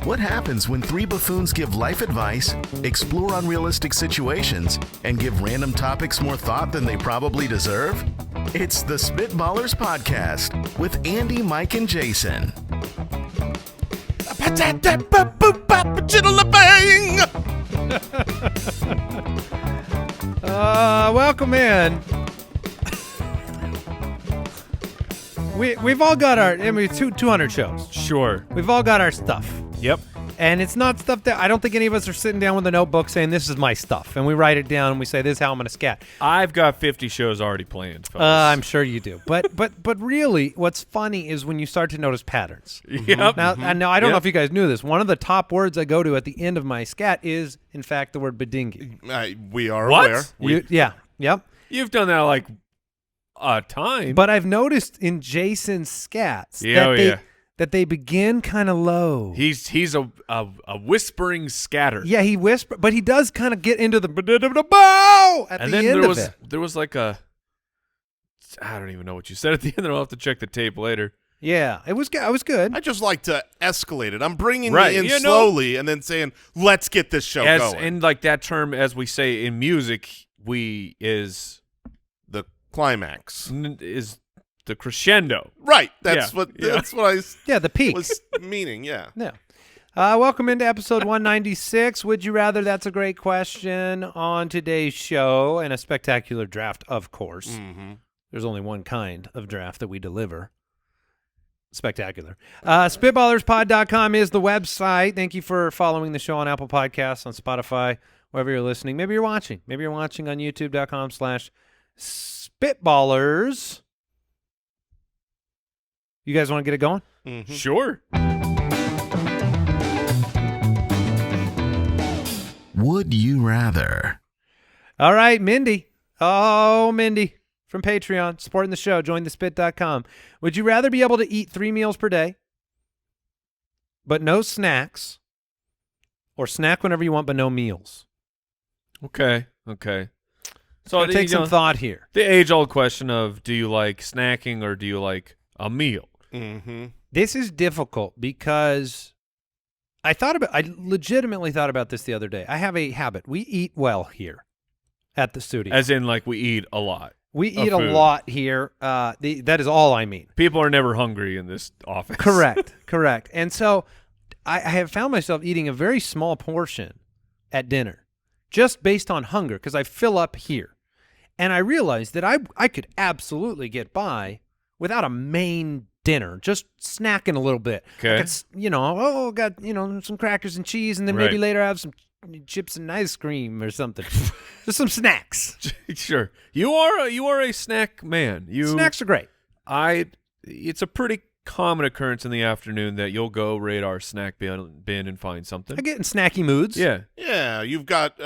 What happens when three buffoons give life advice, explore unrealistic situations, and give random topics more thought than they probably deserve? It's the Spitballers Podcast with Andy, Mike, and Jason. Welcome in. We've all got our, 200 shows. Sure. We've all got our stuff. Yep. And it's not stuff that, I don't think any of us are sitting down with a notebook saying, this is my stuff. And we write it down and we say, this is how I'm going to scat. I've got 50 shows already planned, fellas. I'm sure you do. But really, what's funny is when you start to notice patterns. Yep. Now, I don't know if you guys knew this. One of the top words I go to at the end of my scat is, in fact, the word bedingy. We are What? aware. Yep. You've done that like a time. But I've noticed in Jason's scats that they begin kind of low. He's a whispering scatter. Yeah, he whispers, but he does kind of get into the bow at And the then end of it. there was like a, I don't even know what you said at the end. I'll have to check the tape later. Yeah, it was good. I was good. I just like to escalate it. I'm bringing Right. you in You know- slowly and then saying, let's get this show going. And like that term, as we say in music, is The climax. is the crescendo. Right. That's Yeah. what Yeah. that's what I Yeah, the peak. was meaning, yeah. Yeah. Welcome into episode 196. Would you rather? That's a great question on today's show, and a spectacular draft, of course. Mm-hmm. There's only one kind of draft that we deliver. Spectacular. Spitballerspod.com is the website. Thank you for following the show on Apple Podcasts, on Spotify, wherever you're listening. Maybe you're watching. Maybe you're watching on youtube.com/Spitballers. You guys want to get it going? Mm-hmm. Sure. Would you rather? All right, Mindy. Oh, Mindy from Patreon, supporting the show. Join thespit.com. Would you rather be able to eat 3 meals per day, but no snacks, or snack whenever you want, but no meals? Okay. So Take some thought here. The age-old question of, do you like snacking or do you like a meal? Mm-hmm. This is difficult because I legitimately thought about this the other day. I have a habit. We eat well here at the studio. As in, like, we eat a lot. We eat a food. lot here. That is all I mean. People are never hungry in this office. Correct. And so I have found myself eating a very small portion at dinner just based on hunger because I fill up here. And I realized that I could absolutely get by without a main dinner, just snacking a little bit. Okay. I could, got some crackers and cheese, and then Right. maybe later have some chips and ice cream or something. Just some snacks. Sure. You are a snack man. Snacks are great. It's a pretty common occurrence in the afternoon that you'll go raid our snack bin and find something. I get in snacky moods. Yeah. Yeah, you've got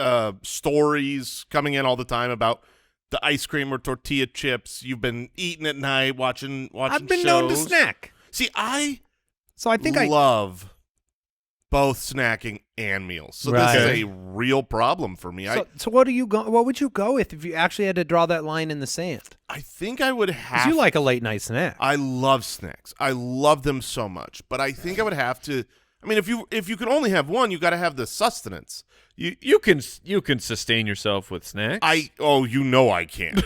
stories coming in all the time about the ice cream or tortilla chips you've been eating at night, watching I've been shows. known to snack. See, I think love both snacking and meals. So Right. this is a real problem for me. So what do you go? What would you go with if you actually had to draw that line in the sand? I think I would 'Cause have you like a late night snack. I love snacks. I love them so much. But I think I would have to. I mean, if you can only have one, you got to have the sustenance. You can sustain yourself with snacks. I can.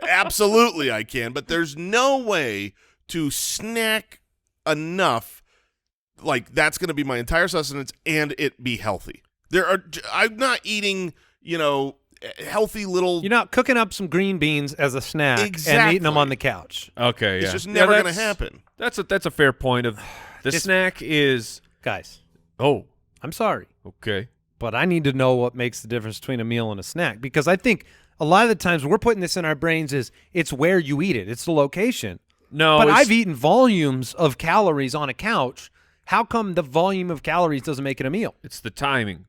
Absolutely, I can. But there's no way to snack enough. Like that's going to be my entire sustenance, and it be healthy. I'm not eating, healthy little. You're not cooking up some green beans as a snack and Exactly. eating them on the couch. Okay, yeah. It's just never going to that's- happen. That's a fair point. Of the snack is. Guys, Oh, I'm sorry, okay. but I need to know what makes the difference between a meal and a snack, because I think a lot of the times we're putting this in our brains is it's where you eat it. It's the location. No, But it's- I've eaten volumes of calories on a couch. How come the volume of calories doesn't make it a meal? It's the timing.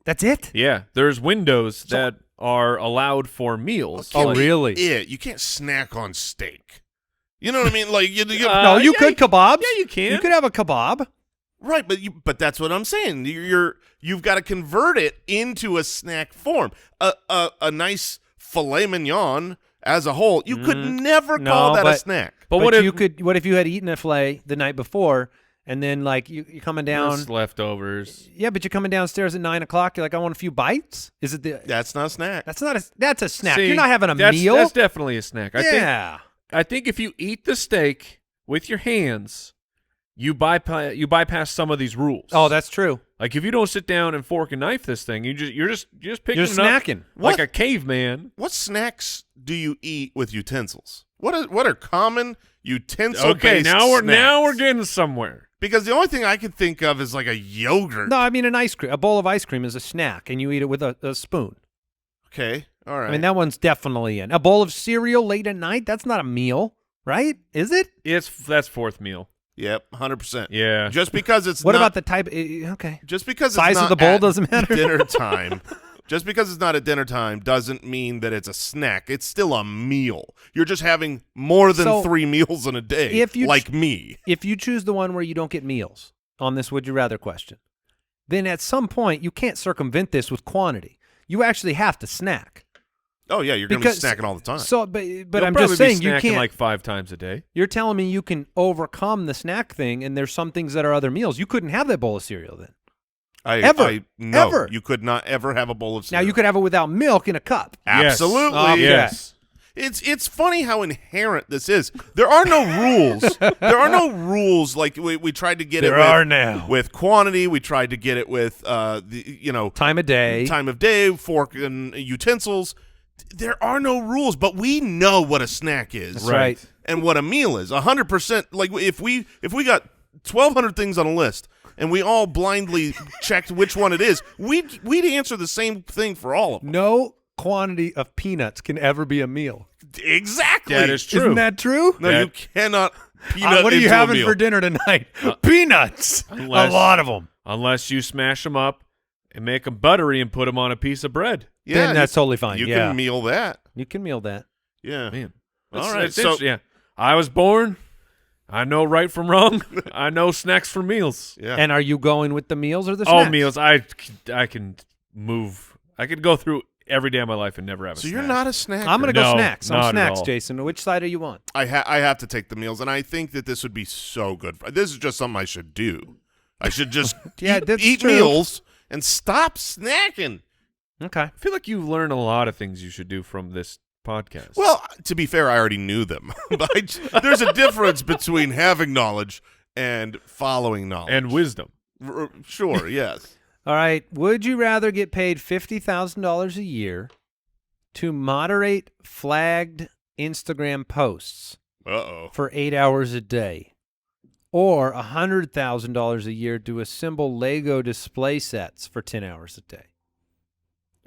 That's it? Yeah, there's windows that are allowed for meals. Oh, really? You can't snack on steak. You know what I mean? Like you No, you could kebabs. Yeah, you can. You could have a kebab. right, but that's what I'm saying. You've got to convert it into a snack form. A nice filet mignon as a whole, you could never call that a snack. But What what if if you had eaten a filet the night before And then like you're coming down. Just leftovers. Yeah, but you're coming downstairs at 9 o'clock. You're like, I want a few bites. Is it the? That's not a snack. That's a snack. See, You're not having a that's, meal. That's definitely a snack. Yeah. I think if you eat the steak with your hands, you bypass some of these rules. Oh, that's true. Like if you don't sit down and fork and knife this thing, you're just picking You're it up snacking. like What? a caveman. What snacks do you eat with utensils? What are common utensil? Okay, now we're getting somewhere. Because the only thing I can think of is like a yogurt. No, I mean a bowl of ice cream is a snack, and you eat it with a spoon. Okay, all right. I mean, that one's definitely in. A bowl of cereal late at night, that's not a meal, right? Is it? That's fourth meal. Yep, 100%. Yeah. Just because it's What not, about the type? Okay. just because Size it's of not the bowl at doesn't matter? dinner time. Just because it's not at dinner time doesn't mean that it's a snack. It's still a meal. You're just having more than So, 3 meals in a day, if you like me. If you choose the one where you don't get meals on this would you rather question, then at some point you can't circumvent this with quantity. You actually have to snack. Oh yeah, you're going to be snacking all the time. So, but You'll I'm probably just saying be you snacking can't. like 5 times a day. You're telling me you can overcome the snack thing, and there's some things that are other meals. You couldn't have that bowl of cereal then. No, Ever. you could not ever have a bowl of Now cereal. you could have it without milk in a cup. Absolutely. Okay. Yes. It's funny how inherent this is. There are no rules. There are no rules like we tried to get it There with, are now. with quantity. We tried to get it with Time of day. time of day, fork and utensils. There are no rules, but we know what a snack is. That's right. And what a meal is. 100%. Like if we got 1,200 things on a list and we all blindly checked which one it is, we'd answer the same thing for all of them. No quantity of peanuts can ever be a meal. Exactly. That is true. Isn't that true? No, That- you cannot peanut what are you into a having meal. for dinner tonight? Peanuts. unless- a lot of them. Unless you smash them up and make them buttery and put them on a piece of bread. Yeah, Then that's totally fine. You yeah. can meal that. You can meal that. Yeah. Man. All right, It's so- interesting. Yeah. I was born. I know right from wrong. I know snacks from meals. Yeah. And are you going with the meals or the Oh, snacks? meals. I can move. I could go through every day of my life and never have a So snack. you're not a snacker. I'm going to go No, snacks. I'm not at snacks, all. Jason. Which side are you on? I have to take the meals, and I think that this would be so good. This is just something I should do. I should just Yeah, that's eat true. meals and stop snacking. Okay. I feel like you learn a lot of things you should do from this podcast. Well, to be fair, I already knew them. But there's a difference between having knowledge and following knowledge. and wisdom. Sure, yes. All right. Would you rather get paid $50,000 a year to moderate flagged Instagram posts Uh-oh. for 8 hours a day, or $100,000 a year to assemble Lego display sets for 10 hours a day?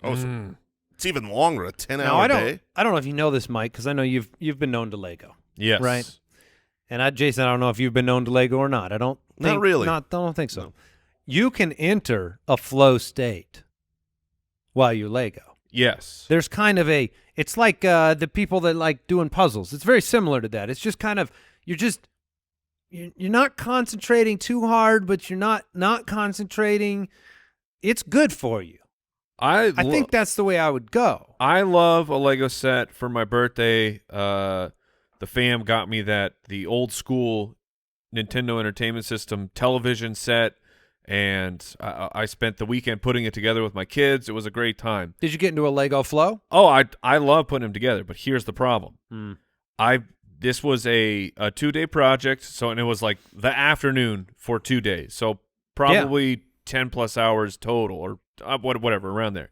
Oh, so it's even longer, a Now, 10-hour day? I don't know if you know this, Mike, because I know you've been known to Lego. Yes. Right. And Jason, I don't know if you've been known to Lego or not. I don't think, Not really. I don't think so. You can enter a flow state while you Lego. Yes. There's kind of it's like the people that like doing puzzles. It's very similar to that. It's just kind of, you're not concentrating too hard, but you're not concentrating. It's good for you. I think that's the way I would go. I love a Lego set. For my birthday, the fam got me the old school Nintendo Entertainment System television set, and I spent the weekend putting it together with my kids. It was a great time. Did you get into a Lego flow? Oh, I love putting them together, but here's the problem. This was a 2-day project, and it was like the afternoon for 2 days, so probably 10 plus hours total, or whatever around there.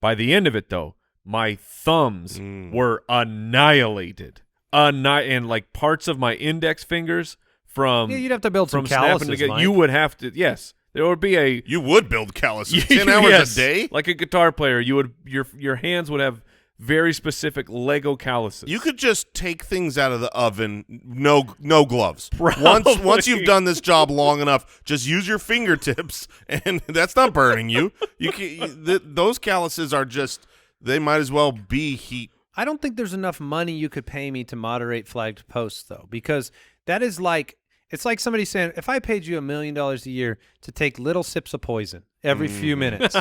By the end of it, though, my thumbs were annihilated, and like parts of my index fingers from Yeah, you'd have to build some from snapping calluses, together. Mike. You would have to. Yes, there would be a You would build calluses 10 hours Yes. a day? like a guitar player. You would your hands would have very specific Lego calluses. You could just take things out of the oven, no gloves. Probably. Once you've done this job long enough, just use your fingertips, and that's not burning you. Those calluses are just, they might as well be heat. I don't think there's enough money you could pay me to moderate flagged posts, though, because that is like, it's like somebody saying, if I paid you $1 million a year to take little sips of poison every few minutes,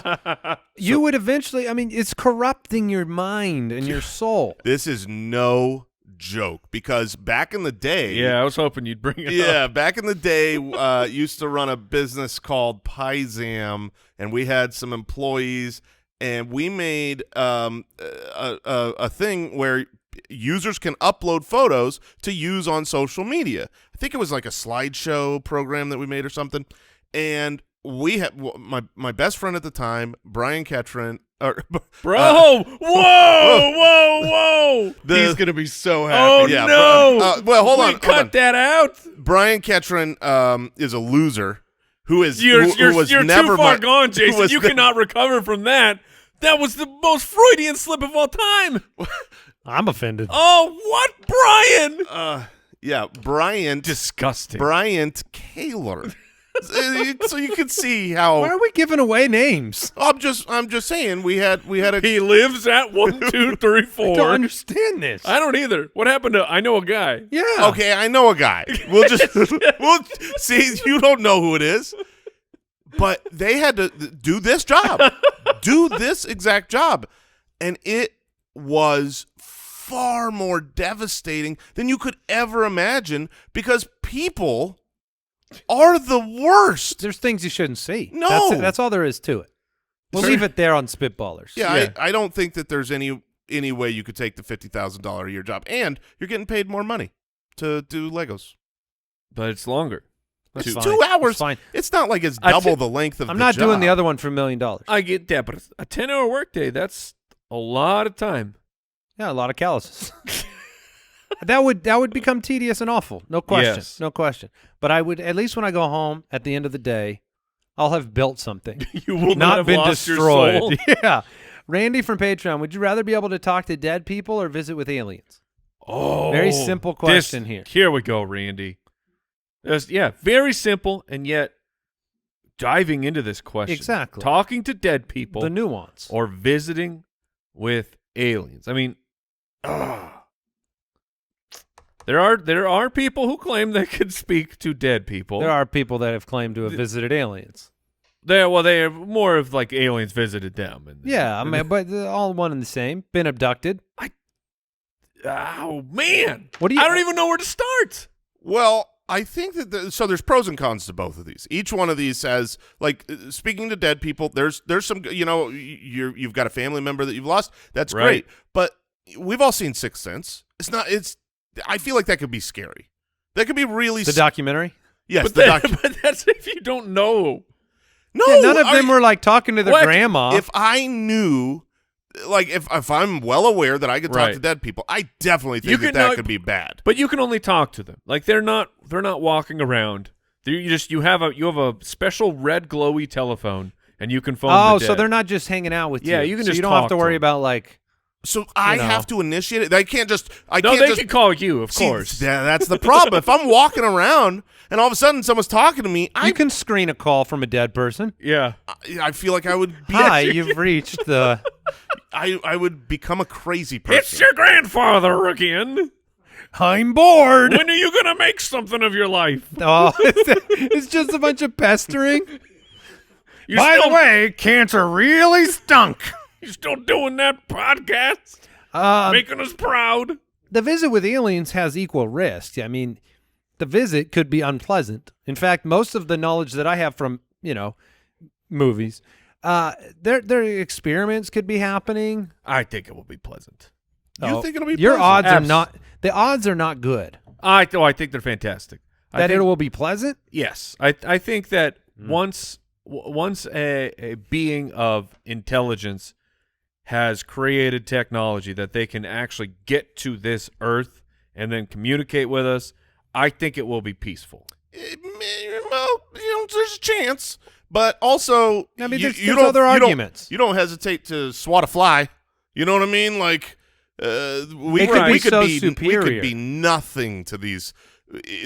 you would eventually, I mean, it's corrupting your mind and your soul. This is no joke because back in the day, Yeah, I was hoping you'd bring it up. yeah, back in the day, used to run a business called Pizam, and we had some employees, and we made a thing where users can upload photos to use on social media. I think it was like a slideshow program that we made or something, and we had my best friend at the time, Brian Ketron. Bro, whoa! He's gonna be so happy. Oh yeah, no! Well, hold on. Cut that out. Brian Ketron is a loser who is You're never too far gone, Jason. You cannot recover from that. That was the most Freudian slip of all time. I'm offended. Oh, what, Brian? Yeah, Bryant. Disgusting. Bryant Kaler. So you can see how. Why are we giving away names? I'm just saying we had a. He lives at 1, 2, 3, 4. I don't understand this. I don't either. What happened to? I know a guy. Yeah. Okay, I know a guy. We'll see. You don't know who it is, but they had to do this job, do this exact job, and it was far more devastating than you could ever imagine because people are the worst. There's things you shouldn't see. No. That's all there is to it. We'll leave it there on Spitballers. Yeah. I don't think that there's any way you could take the $50,000 a year job, and you're getting paid more money to do Legos. But it's longer. That's fine. 2 hours. It's fine. It's not like it's double the length of I'm the not job. doing the other one for $1 million. I get that, but a 10-hour workday, that's a lot of time. Yeah, a lot of calluses. That would become tedious and awful. No question. Yes. No question. But I would, at least when I go home at the end of the day, I'll have built something. You will not have been lost destroyed. your soul. Yeah. Randy from Patreon, would you rather be able to talk to dead people or visit with aliens? Oh, Very simple question here. Here we go, Randy. Very simple, and yet diving into this question. Exactly. Talking to dead people. The nuance. Or visiting with aliens. I mean, there are people who claim they can speak to dead people. There are people that have claimed to have visited aliens. They are more of like aliens visited them. Yeah, I mean, but they're all one and the same. Been abducted. Oh man, What do you? I don't even know where to start. Well, I think that so there's pros and cons to both of these. Each one of these has, like, speaking to dead people, there's some, you've got a family member that you've lost. That's Right. great. But we've all seen Sixth Sense. I feel like that could be scary. That could be really The documentary? Yes, But that's if you don't know. No, Yeah, none of them were like talking to their What? grandma. If I knew, like, if I'm well aware that I could talk Right. to dead people, I definitely think You that could could be bad. But you can only talk to them. Like they're not walking around. You have a special red glowy telephone, and you can phone. oh, the so dead. they're not just hanging out with you. Yeah, you can so just you don't have talk to to worry them. about like. So I know. have to initiate it. I can't just. No, they can call you, of See, course. that's the problem. If I'm walking around and all of a sudden someone's talking to me, You can screen a call from a dead person. Yeah. I feel like I would be. Hi, you've reached the. I would become a crazy person. It's your grandfather again. I'm bored. When are you gonna make something of your life? Oh, it's just a bunch of pestering. You By still, the way, cancer really stunk. you still doing that podcast? Making us proud. The visit with aliens has equal risk. I mean, the visit could be unpleasant. In fact, most of the knowledge that I have from, movies, their experiments could be happening. I think it will be pleasant. You think it'll be your pleasant? odds are not the odds are not good I think they're fantastic. that it will be pleasant. Yes, I think that once a being of intelligence has created technology that they can actually get to this Earth and then communicate with us, I think it will be peaceful. Well, there's a chance, but also, I mean, you there's don't, other you don't- arguments. You don't hesitate to swat a fly. You know what I mean? Like, we It could be so we superior. could be nothing to these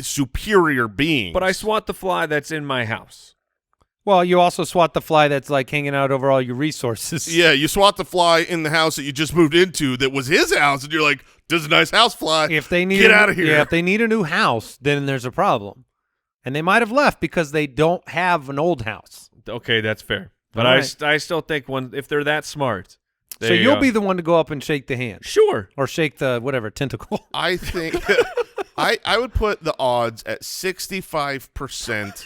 superior beings. But I swat the fly that's in my house. Well, you also swat the fly that's like hanging out over all your resources. Yeah, you swat the fly in the house that you just moved into that was his house, and you're like, "There's a nice house fly. If they need Get out of here." Yeah, if they need a new house, then there's a problem. And they might have left because they don't have an old house. Okay, that's fair. But All I right. still think if they're that smart, So you'll be the one to go up and shake the hand. Sure. Or shake the whatever tentacle. I think I would put the odds at 65%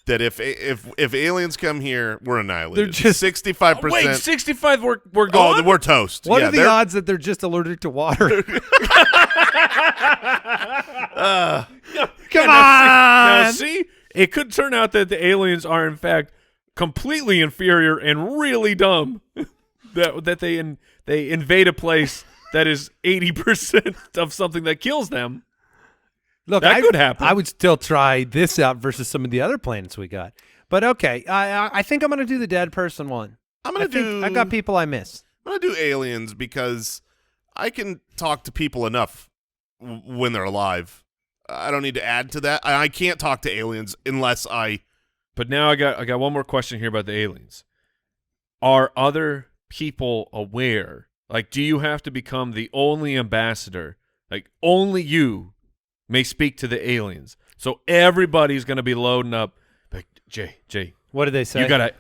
that if aliens come here, we're annihilated. They're just 65%. Wait, 65. We're gone. Oh, we're toast. What yeah, are the odds that they're just allergic to water? Come on. Now, see, it could turn out that the aliens are in fact completely inferior and really dumb. that they invade a place that is 80% of something that kills them. Look, that could happen. I would still try this out versus some of the other planets we got. But okay, I think I'm going to do the dead person one. I got people I miss. I'm going to do aliens because I can talk to people enough when they're alive. I don't need to add to that. I can't talk to aliens unless I. But now I got one more question here about the aliens. Are other people aware? Like, do you have to become the only ambassador? Like, only you may speak to the aliens. So everybody's going to be loading up. Like, Jay. What did they say? You gotta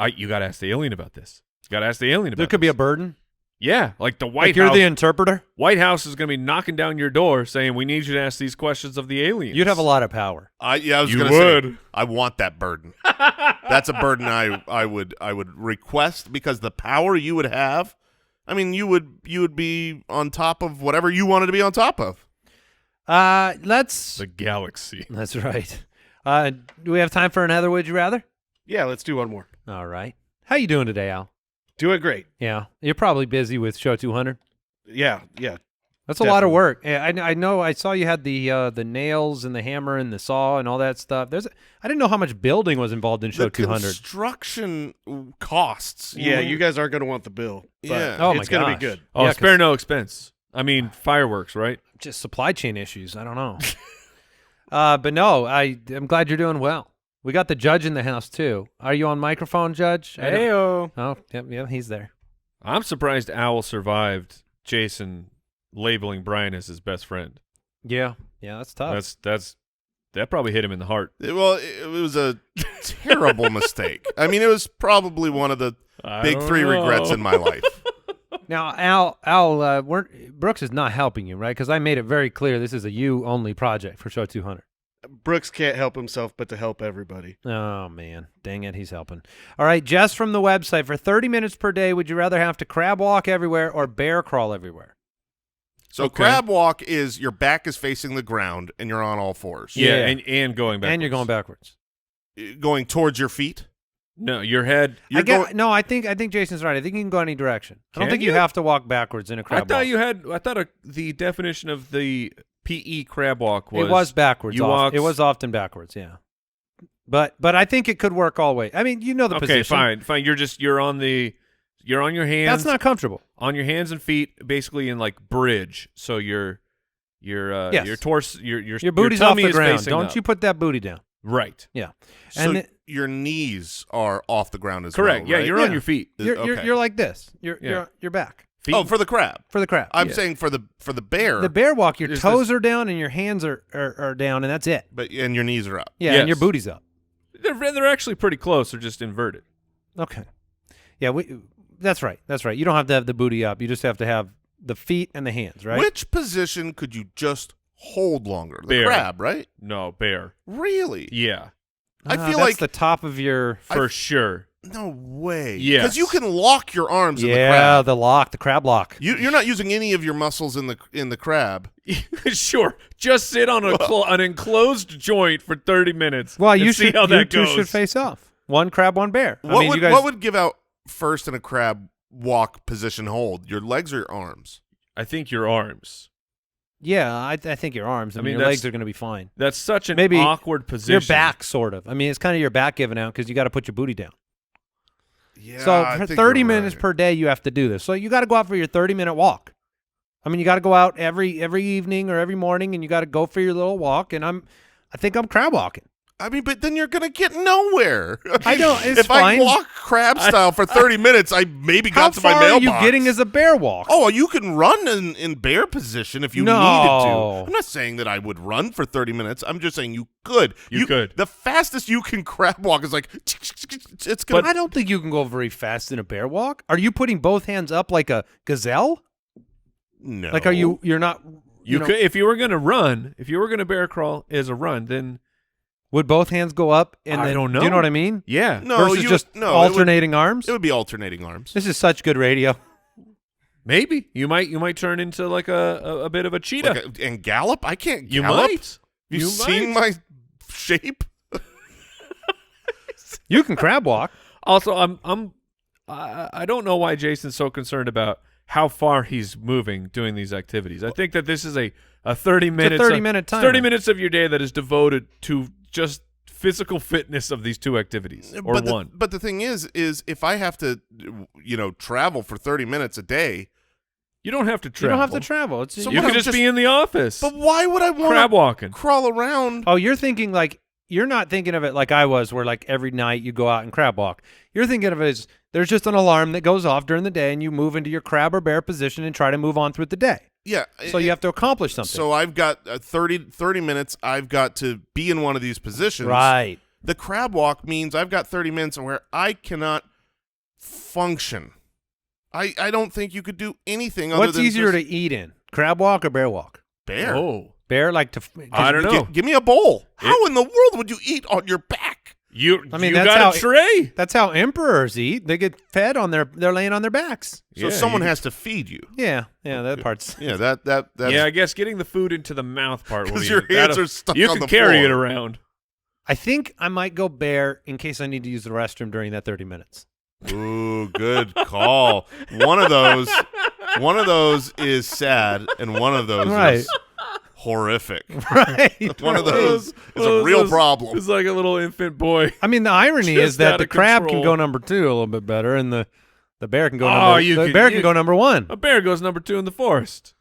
ask the alien about this. You gotta ask the alien about There could be a burden. Yeah, like the White House. You're the interpreter? White House is going to be knocking down your door saying, we need you to ask these questions of the aliens. You'd have a lot of power. I was going to say, I want that burden. That's a burden I would request because the power you would have, I mean, you would be on top of whatever you wanted to be on top of. The galaxy. That's right. Do we have time for another Would You Rather? Yeah, let's do one more. All right. How you doing today, Al? Doing great. Yeah. You're probably busy with Show 200. Yeah. That's a lot of work. Yeah, I know. I saw you had the nails and the hammer and the saw and all that stuff. I didn't know how much building was involved in Show 200. Construction costs. Yeah, you guys aren't going to want the bill. But Yeah. Oh, my it's going to gosh. be good. Oh, Yeah, spare no expense. I mean, fireworks, right? Just supply chain issues. I don't know. But no, I'm glad you're doing well. We got the judge in the house too. Are you on microphone, Judge? Heyo. Oh, yep, he's there. I'm surprised Owl survived Jason labeling Brian as his best friend. Yeah, that's tough. That probably hit him in the heart. It was a terrible mistake. I mean, it was probably one of the big three regrets in my life. Now, Al, Brooks is not helping you, right? Because I made it very clear this is a you-only project for Show 200. Brooks can't help himself but to help everybody. Oh, man. Dang it, he's helping. All right, Jess from the website. For 30 minutes per day, would you rather have to crab walk everywhere or bear crawl everywhere? So crab walk is your back is facing the ground and you're on all fours. Yeah. And going backwards. And you're going backwards. Going towards your feet? No, your head. I think Jason's right. I think you can go any direction. I don't think you have to walk backwards in a crab walk. I thought the definition of the PE crab walk was. It was backwards. It was often backwards, yeah. But I think it could work all ways. I mean, you know the position. Okay, fine. You're on your hands. That's not comfortable. On your hands and feet, basically in like bridge. So your torso, your booty's tummy off the is ground. facing Don't up. you put that booty down. Right. Yeah. So And your knees are off the ground as correct. well, Yeah, right? you're on your feet. You're like this. You're back. Feet. Oh, for the crab. For the crab. I'm saying for the bear. The bear walk, your There's toes are down and your hands are down, and that's it. And your knees are up. Yeah, Yes. and your booty's up. They're actually pretty close. They're just inverted. Okay. Yeah, that's right. That's right. You don't have to have the booty up. You just have to have the feet and the hands, right? Which position could you just hold longer? The Bear. crab, right? No, bear. Really? Yeah, I feel that's like the top of your. for sure. no way. Yes. Because you can lock your arms in the Yeah, crab. the crab lock. You're not using any of your muscles in the crab. Sure. Just sit on an enclosed joint for 30 minutes. Well, and you see should. how You that two goes. should face off. One crab, one bear. What would give out first in a crab walk position hold? Your legs or your arms? I think your arms. Yeah, I think your arms. I mean, your that's- legs are going to be fine. That's such an Maybe awkward position. Your back, sort of. I mean, it's kind of your back giving out because you got to put your booty down. Yeah. So I for think 30 you're minutes right. per day, you have to do this. So you got to go out for your 30-minute walk. I mean, you got to go out every evening or every morning, and you got to go for your little walk. And I think I'm crab walking. I mean, but then you're gonna get nowhere. I don't. It's if fine. I walk crab style for 30 minutes, I maybe How got to my far mailbox. are you getting as a bear walk? Oh, you can run in bear position if you No. needed to. I'm not saying that I would run for 30 minutes. I'm just saying you could. You could. The fastest you can crab walk is like it's gonna. But I don't think you can go very fast in a bear walk. Are you putting both hands up like a gazelle? no. Like, you're not. You know, could, if you were going to run, if you were going to bear crawl as a run, then would both hands go up? And I then, don't Do you know. know what I mean? yeah. No, Versus you just no, alternating arms. It would be alternating arms. This is such good radio. Maybe you might turn into like a bit of a cheetah. Like and gallop? I can't You gallop. might. Have you You seen might. my shape? You can crab walk. Also, I don't know why Jason's so concerned about how far he's moving doing these activities. I think that this is a 30 minutes 30-minute timer. 30 minutes of your day that is devoted to just physical fitness of these two activities or but one. But the thing is if I have to, travel for 30 minutes a day, You don't have to You travel. don't have to travel. It's So You what, could I'm just be in the office. but why would I want crab to walking. crawl around? Oh, you're thinking like you're not thinking of it like I was, where like every night you go out and crab walk. You're thinking of it as there's just an alarm that goes off during the day, and you move into your crab or bear position and try to move on through the day. Yeah. So you have to accomplish something. So I've got 30 minutes. I've got to be in one of these positions. Right. The crab walk means I've got 30 minutes where I cannot function. I don't think you could do anything other What's than easier just to eat in, crab walk or bear walk? bear. Oh. Bear like to. I don't know. Give me a bowl. How in the world would you eat on your back? I mean, you that's got how a tray. That's how emperors eat. They get fed on they're laying on their backs. So Yeah, someone you- has to feed you. Yeah, that part's. Yeah, that's Yeah, I guess getting the food into the mouth part will 'Cause be your hands that'll- are stuck You on can the carry floor. it around. I think I might go bear in case I need to use the restroom during that 30 minutes. Ooh, good call. One of those is sad, and one of those Right. is horrific. Right. One of those is a real problem. It's like a little infant boy. I mean, the irony Just is that out the of crab control. can go number 2 a little bit better, and the bear can go you the can- bear can you- go number 1. A bear goes number 2 in the forest.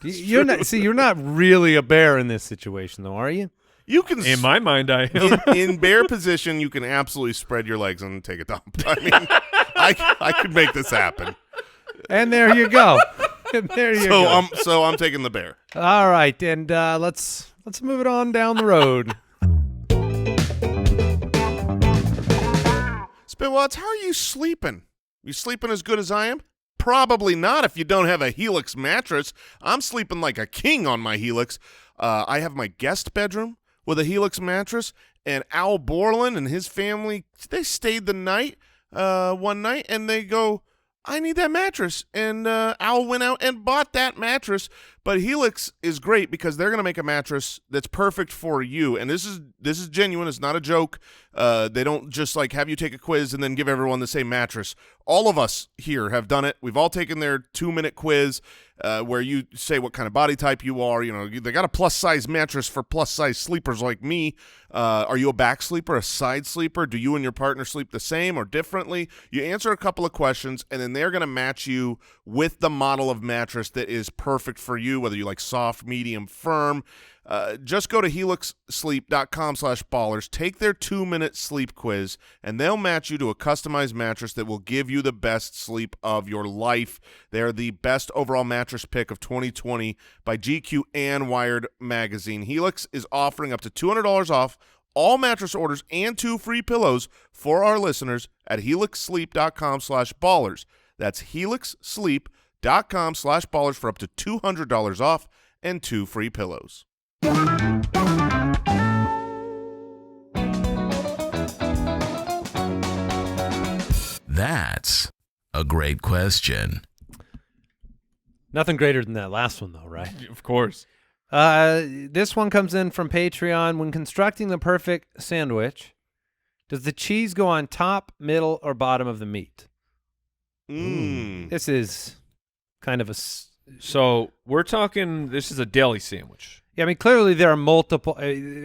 You're not really a bear in this situation, though, are you? You can In my mind, I am. in bear position, you can absolutely spread your legs and take a dump. I mean, I could make this happen. And there you go. There you go. So I'm taking the bear. All right, and let's move it on down the road. Spitwats, how are you sleeping? You sleeping as good as I am? Probably not if you don't have a Helix mattress. I'm sleeping like a king on my Helix. I have my guest bedroom with a Helix mattress, and Al Borland and his family, they stayed the night one night, and they go, I need that mattress. And Al went out and bought that mattress. But Helix is great because they're going to make a mattress that's perfect for you. And this is genuine. It's not a joke. They don't just like have you take a quiz and then give everyone the same mattress. All of us here have done it. We've all taken their 2-minute quiz where you say what kind of body type you are. You know, they got a plus-size mattress for plus-size sleepers like me. Are you a back sleeper, a side sleeper? Do you and your partner sleep the same or differently? You answer a couple of questions, and then they're going to match you with the model of mattress that is perfect for you, whether you like soft, medium, firm. Just go to helixsleep.com/ballers, take their 2-minute sleep quiz, and they'll match you to a customized mattress that will give you the best sleep of your life. They're the best overall mattress pick of 2020 by GQ and Wired Magazine. Helix is offering up to $200 off all mattress orders and 2 free pillows for our listeners at helixsleep.com/ballers. That's helixsleep.com/ballers for up to $200 off and 2 free pillows. That's a great question. Nothing greater than that last one, though, right? Of course. This one comes in from Patreon. When constructing the perfect sandwich, does the cheese go on top, middle, or bottom of the meat? This is kind of a... So we're talking, this is a deli sandwich. Yeah, I mean, clearly there are multiple...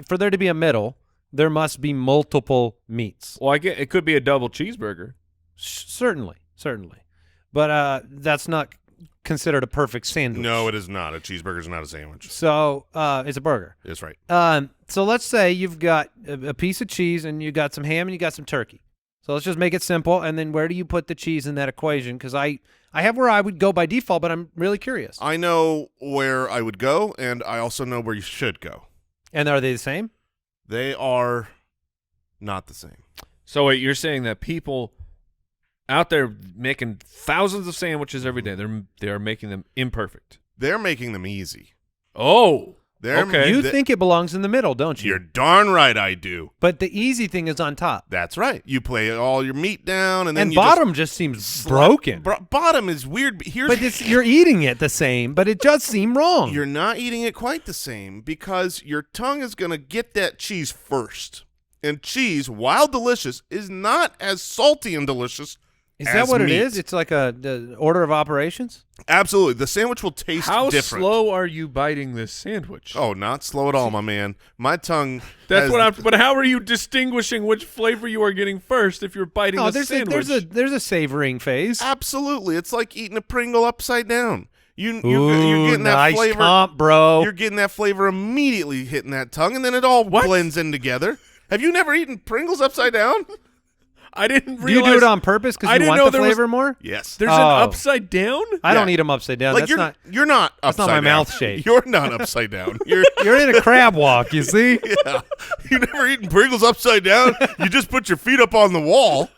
for there to be a middle, there must be multiple meats. Well, I get it could be a double cheeseburger. Certainly. But that's not considered a perfect sandwich. No, it is not. A cheeseburger is not a sandwich. So it's a burger. That's right. So let's say you've got a piece of cheese and you got some ham and you got some turkey. So let's just make it simple. And then where do you put the cheese in that equation? Because I have where I would go by default, but I'm really curious. I know where I would go, and I also know where you should go. And are they the same? They are not the same. So wait, you're saying that people out there making thousands of sandwiches every day, they are making them imperfect. They're making them easy. Oh, They're okay. You think it belongs in the middle, don't you? You're darn right I do. But the easy thing is on top. That's right. You play all your meat down, and then And you bottom just seems broken. Bottom is weird. But here's But you're eating it the same, but it does seem wrong. you're not eating it quite the same because your tongue is going to get that cheese first. And cheese, while delicious, is not as salty and delicious Is as that what meat. it is? It's like the order of operations? Absolutely. The sandwich will taste How different. slow are you biting this sandwich? Oh, not slow at all, my man. My tongue That's has- what I'm. But how are you distinguishing which flavor you are getting first if you're biting No, a sandwich? there's a savoring phase. Absolutely. It's like eating a Pringle upside down. You're Ooh, getting that nice flavor. comp, bro. You're getting that flavor immediately hitting that tongue, and then it all What? blends in together. Have you never eaten Pringles upside down? I didn't Do you realize. do it on purpose I because you didn't want know the there was- flavor more? Yes. There's Oh. an upside down. I don't Yeah. eat them upside down. Like That's you're not. not that's not upside my down. mouth shape. You're not upside down. You're You're in a crab walk. You see? yeah. You never eaten Pringles upside down. You just put your feet up on the wall,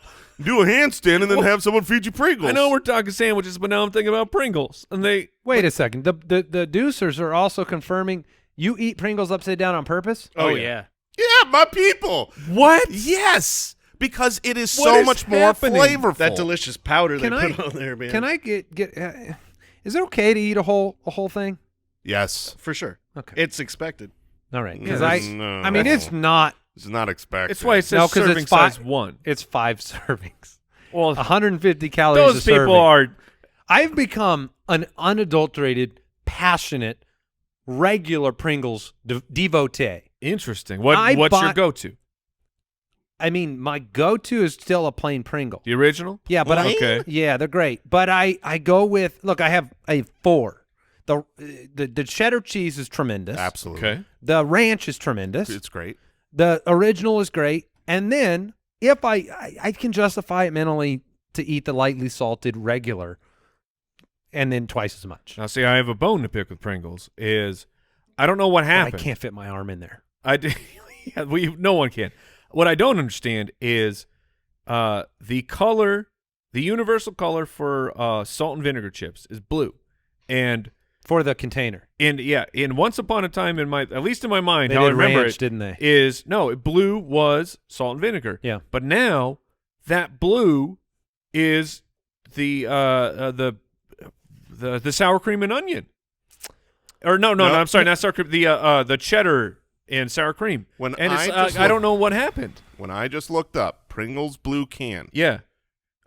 do a handstand, and then have someone feed you Pringles. I know we're talking sandwiches, but now I'm thinking about Pringles, and they. Wait a second. The deucers are also confirming you eat Pringles upside down on purpose. Oh, yeah. Yeah, my people. What? Yes, because it is What so is much happening? more flavorful. That delicious powder Can they I- put on there, man. Can I get? Is it okay to eat a whole thing? Yes. For sure. Okay. It's expected. All right. Because No. I mean, it's not. It's not expected. It's why it says No, 'cause serving it's five- size 1. It's 5 servings. Well, 150 calories. those a people serving. are. I've become an unadulterated, passionate, regular Pringles devotee. Interesting. I What's your buy- go-to? I mean, my go-to is still a plain Pringle. The original? Yeah, but Okay. yeah, they're great. But I go with look. I have a 4. The cheddar cheese is tremendous. Absolutely. Okay. The ranch is tremendous. It's great. The original is great. And then if I can justify it mentally to eat the lightly salted regular, and then twice as much. Now, see, I have a bone to pick with Pringles. Is I don't know what I happened. can't fit my arm in there. Yeah, no one can. What I don't understand is the color, the universal color for salt and vinegar chips is blue, and For the container. in once upon a time at least in my mind, They how I did remember ranch, it didn't they? is blue was salt and vinegar. Yeah. But now that blue is the sour cream and onion. Or no, I'm sorry, not sour cream. The cheddar and sour cream. When And I it's, just I don't know what happened. When I just looked up Pringles blue can, Yeah.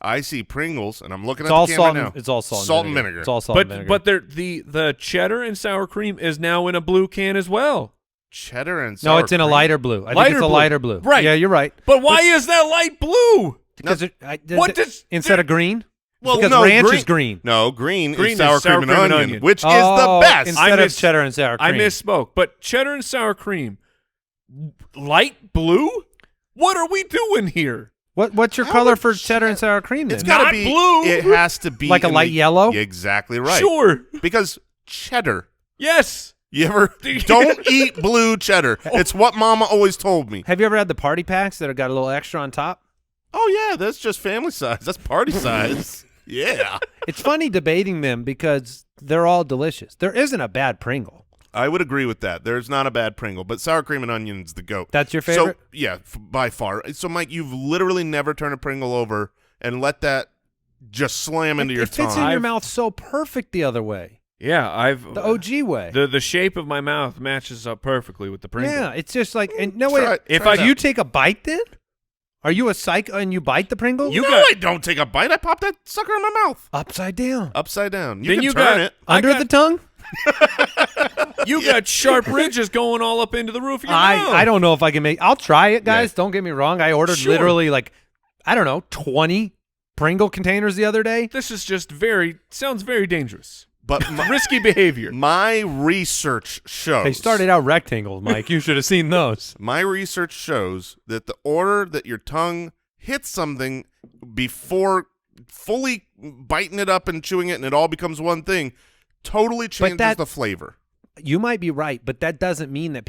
I see Pringles, and I'm looking It's at all the can salt. right now. It's all salt. Salt and and vinegar. vinegar. It's all salt and vinegar. But the cheddar and sour cream is now in a blue can as well. Cheddar and sour no, it's in a cream. lighter blue. I think Lighter it's a blue. lighter blue. Right. Yeah, you're right. But why is that light blue? Because What does- instead of green? Well, because no, ranch green- is green. No, green Green is sour cream and onion, which is the Oh, best. Instead I of cheddar and sour I cream. misspoke. But cheddar and sour cream, light blue? What are we doing here? What's your How color would for cheddar and sour cream then? It's got to Not be blue. It has to be Like a in light the- yellow? Yeah, exactly right. Sure. Because cheddar. Yes. You ever don't eat blue cheddar. It's what Mama always told me. Have you ever had the party packs that have got a little extra on top? Oh yeah, that's just family size. That's party size. Yeah. It's funny debating them because they're all delicious. There isn't a bad Pringle. I would agree with that. There's not a bad Pringle, but sour cream and onion is the goat. That's your favorite? So, yeah, by far. So, Mike, you've literally never turned a Pringle over and let that just slam into your It fits in tongue. your mouth so perfect the other way. Yeah, The OG way. the shape of my mouth matches up perfectly with the Pringle. Yeah, it's just like and no Try way. it. If Try I it Do out. you take a bite then? Are you a psycho and you bite the Pringle? You no, got- I don't take a bite. I pop that sucker in my mouth. upside down. Upside down. You Then can you turn got- it. I Under got- the tongue? You got sharp ridges going all up into the roof of your mouth. I don't know if I can make. I'll try it, guys. Yeah. Don't get me wrong. I ordered Sure. literally like, I don't know, 20 Pringle containers the other day. This is just sounds very dangerous. But Risky behavior. my research shows They started out rectangles, Mike. You should have seen those. My research shows that the order that your tongue hits something before fully biting it up and chewing it and it all becomes one thing totally changes the flavor. You might be right, but that doesn't mean that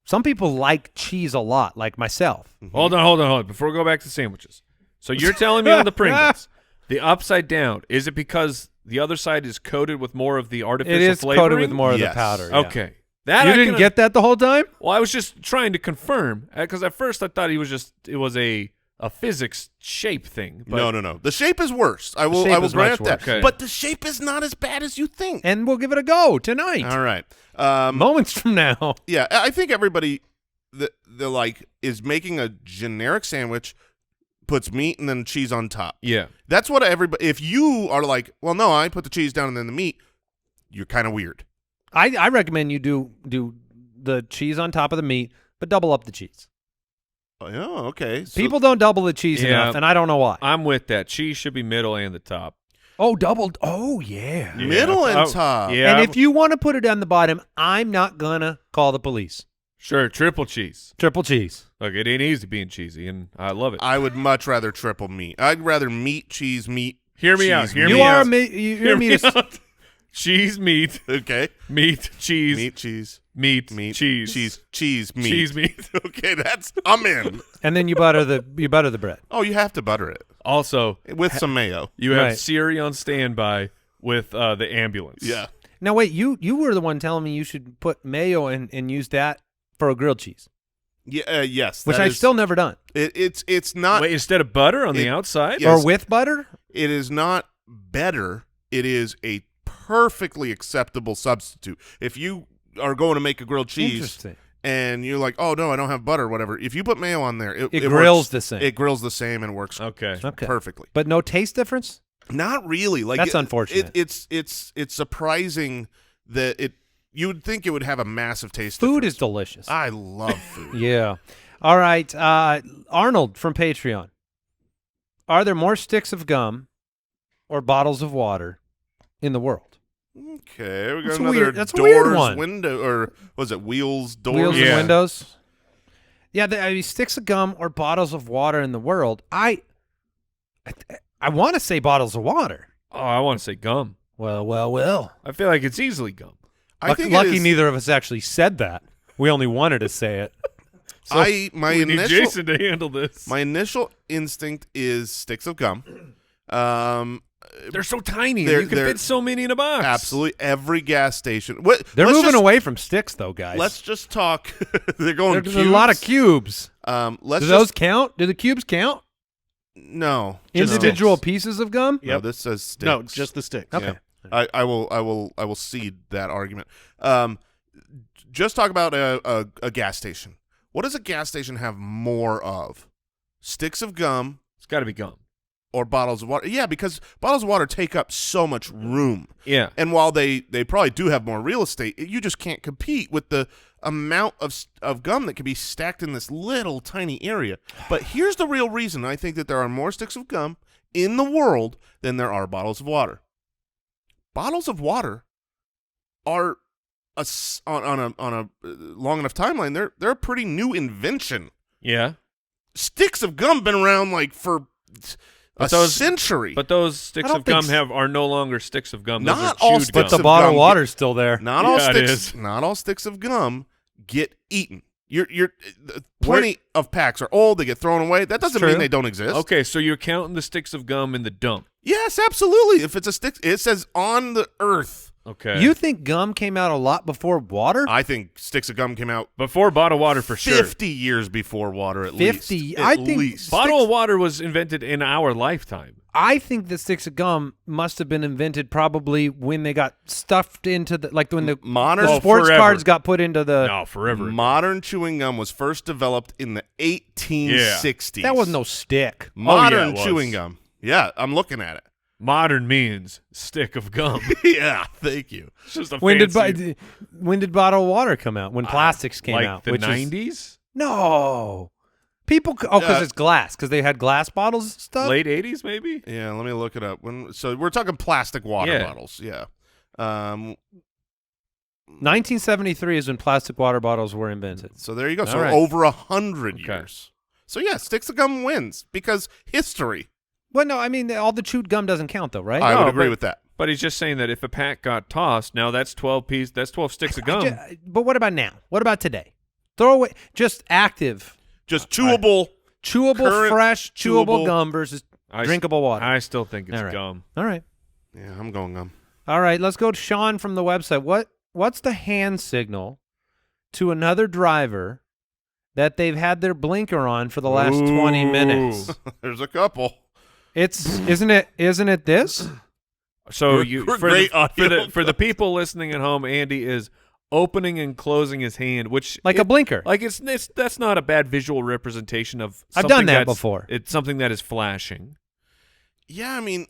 some people like cheese a lot, like myself. Hold on. Before we go back to sandwiches. So you're telling me on the Pringles, the upside down, is it because the other side is coated with more of the artificial It is flavoring? coated with more of the Yes. powder. yeah. Okay. That You I didn't can- get that the whole time? Well, I was just trying to confirm because at first I thought it was a physics shape thing. But No. The shape is worse. I will shape is grant much that. worse. Okay. But the shape is not as bad as you think. And we'll give it a go tonight. All right. Moments from now. Yeah, I think everybody that is making a generic sandwich, puts meat and then cheese on top. Yeah. That's what everybody. If you are like, well, no, I put the cheese down and then the meat, you're kind of weird. I recommend you do the cheese on top of the meat, but double up the cheese. Oh, okay. So, People don't double the cheese Yeah. enough, and I don't know why. I'm with that. Cheese should be middle and the top. Oh, doubled. Oh, yeah. middle and Oh, top. Yeah. And if you want to put it on the bottom, I'm not going to call the police. Sure, triple cheese. Triple cheese. Look, it ain't easy being cheesy, and I love it. I would much rather triple meat. I'd rather meat, cheese, meat. Hear me cheese, out. Hear meat. me You are out. a meat. You're Hear a me meat. out. Cheese, meat, Okay. meat, cheese, Meat, cheese, meat, meat, cheese, cheese, meat. cheese, meat. Okay, I'm in. And then you butter the bread. Oh, you have to butter it Also, with some mayo. you have Right. Siri on standby with the ambulance. Yeah. Now, wait, you were the one telling me you should put mayo and use that for a grilled cheese, Yeah. Yes. which that I've is- still never done. It's not. Wait, instead of butter on the It- outside? Yes. Or with butter? It is not better. It is a perfectly acceptable substitute. If you are going to make a grilled cheese Interesting. and you're like, oh no, I don't have butter, or whatever. If you put mayo on there, it grills works- the same. It grills the same and works Okay. Okay. perfectly. But no taste difference? Not really. Like That's unfortunate. It's surprising that it. You would think it would have a massive taste. Food difference. is delicious. I love food. Yeah. All right. Arnold from Patreon. Are there more sticks of gum or bottles of water in the world? Okay, we got That's a another weird- that's a doors, weird one. window, or was it wheels, doors? Wheels Yeah. and windows? Yeah, sticks of gum or bottles of water in the world. I want to say bottles of water. Oh, I want to say gum. Well. I feel like it's easily gum. I think it Lucky is- neither of us actually said that. We only wanted to say it. So my we need initial Jason to handle this. my initial instinct is sticks of gum. They're so tiny. They're- You can they're- fit so many in a box. Absolutely every gas station. They're let's moving just- away from sticks, though, guys. Let's just talk. They're going. There's a lot of cubes. cubes. Let's Do those just count? Do the cubes count? no just Individual sticks. pieces of gum? No, this says sticks. No, just the sticks. Okay. Yeah. I will cede that argument. Just talk about a gas station. What does a gas station have more of? Sticks of gum It's got to be gum. or bottles of water? Yeah, because bottles of water take up so much room. Yeah. And while they probably do have more real estate, you just can't compete with the amount of gum that can be stacked in this little tiny area. But here's the real reason I think that there are more sticks of gum in the world than there are bottles of water. Bottles of water are on a long enough timeline. They're a pretty new invention. Yeah. Sticks of gum been around like for But a those- century. But those sticks don't of gum think are no longer sticks of gum. Those Not are all chewed sticks gum. The bottle of gum water's still there. Not all Yeah, it sticks. is. Not all sticks of gum get eaten. You're plenty of packs are old. They get thrown away. That doesn't true. mean they don't exist. Okay, so you're counting the sticks of gum in the dump. Yes, absolutely. If it's a stick, it says on the earth. Okay. You think gum came out a lot before water? I think sticks of gum came out Before bottled water for sure. 50 years before water. At 50? least. I At think least. Bottle of water was invented in our lifetime. I think the sticks of gum must have been invented probably when they got stuffed into the when the Modern- the Oh, sports forever. cards got put into the. No, forever. Modern chewing gum was first developed in the 1860s. That was no stick. modern it was. chewing gum. Yeah, I'm looking at it. Modern means stick of gum. Yeah, thank you. It's just a When fancy, did bottled water come out? When plastics came like out? the which is- 90s? No. People. Because it's glass. Because they had glass bottles and stuff. Late 80s, maybe? Yeah, let me look it up. So we're talking plastic water Yeah. bottles. Yeah. Um, 1973 is when plastic water bottles were invented. so there you go. All So right. over 100 Okay. years. So yeah, sticks of gum wins because history. Well, no, I mean all the chewed gum doesn't count though, right? I No, would agree but- with that. But he's just saying that if a pack got tossed, now that's 12 sticks of gum. But what about now? What about today? Throw away just active, Just chewable. Current fresh, chewable chewable- gum versus I s- drinkable water. I still think it's All right. gum. All right. Yeah, I'm going gum. All right, let's go to Sean from the website. What's the hand signal to another driver that they've had their blinker on for the last 20 minutes? There's a couple. Isn't it this? So We're great audio. for the people listening at home, Andy is opening and closing his hand, which Like a blinker. Like it's that's not a bad visual representation of. I've something done that that's- before. It's something that is flashing. Yeah, I mean,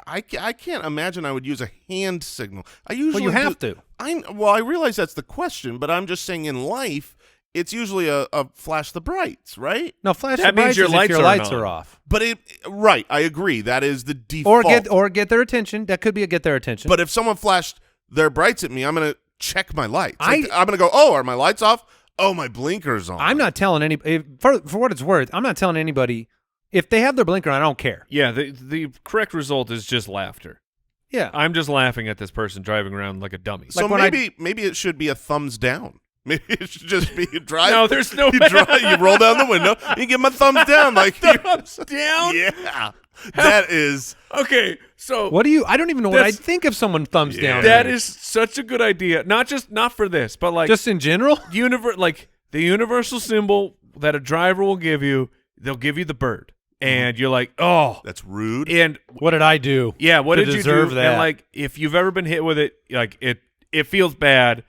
I can't imagine I would use a hand signal. I usually Well, you have to. I realize that's the question, but I'm just saying in life, it's usually a flash the brights, right? No, flash That the means brights your is if lights your aren't lights on. are off. But right, I agree. That is the default. Or get their attention. That could be a get their attention. But if someone flashed their brights at me, I'm gonna check my lights. I- I'm gonna go, oh, are my lights off? Oh, my blinker's on. I'm not telling anybody, for what it's worth, I'm not telling anybody, if they have their blinker on, I don't care. Yeah, the correct result is just laughter. Yeah. I'm just laughing at this person driving around like a dummy. So like when maybe it should be a thumbs down. Maybe it should just be you drive. No, there's no you, you roll down the window. You give them a thumbs down, like Thumbs down? Yeah, that is. Okay, so I don't even know what I'd That's- think if someone thumbs down. that at me. is such a good idea. Not for this, but like Just in general? like the universal symbol that a driver will give you. They'll give you the bird, and you're like, oh, That's rude. and What did I do? yeah, what to did you deserve do? that? And like, if you've ever been hit with it, like it feels bad.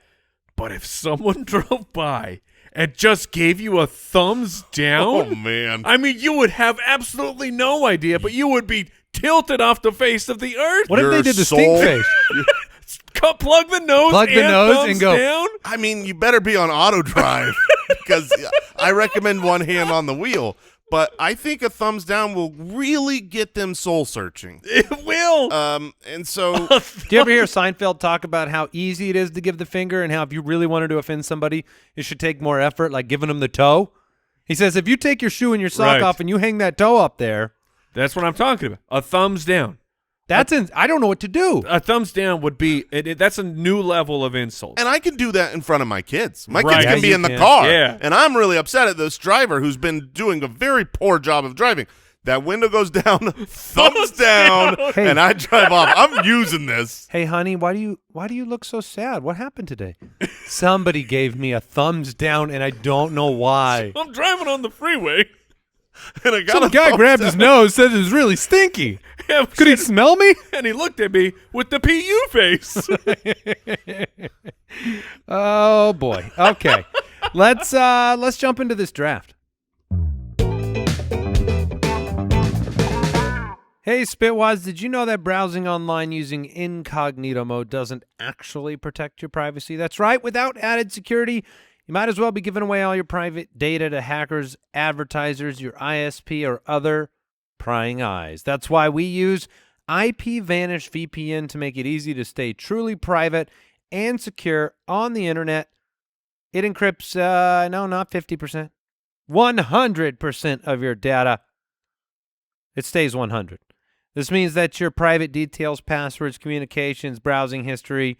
But if someone drove by and just gave you a thumbs down, Oh man. I mean, you would have absolutely no idea, but you would be tilted off the face of the earth. What if Your they did the soul- stink face? Plug the nose, Plug the and nose thumbs and go. down? I mean, you better be on auto drive because I recommend one hand on the wheel. But I think a thumbs down will really get them soul searching. It will. And so Do you ever hear Seinfeld talk about how easy it is to give the finger and how if you really wanted to offend somebody, it should take more effort, like giving them the toe? He says if you take your shoe and your sock Right. off and you hang that toe up there, That's what I'm talking about. A thumbs down. I don't know what to do. A thumbs down would be that's a new level of insult. and I can do that in front of my kids. My Right. kids Yeah, can be you in the can. car. Yeah. And I'm really upset at this driver who's been doing a very poor job of driving. That window goes down, thumbs down, Hey. and I drive off. I'm using this. Hey, honey, why do you look so sad? What happened today? Somebody gave me a thumbs down, and I don't know why. I'm driving on the freeway. And I got Some a guy thumbs grabbed down. his nose, said it was really stinky. Could he smell me? And he looked at me with the PU face. Oh boy. Okay. Let's jump into this draft. Hey Spitwaz, did you know that browsing online using incognito mode doesn't actually protect your privacy? That's right. Without added security, you might as well be giving away all your private data to hackers, advertisers, your ISP, or other prying eyes. That's why we use IPVanish VPN to make it easy to stay truly private and secure on the internet. It encrypts, no, not 50%, 100% of your data. It stays 100. This means that your private details, passwords, communications, browsing history,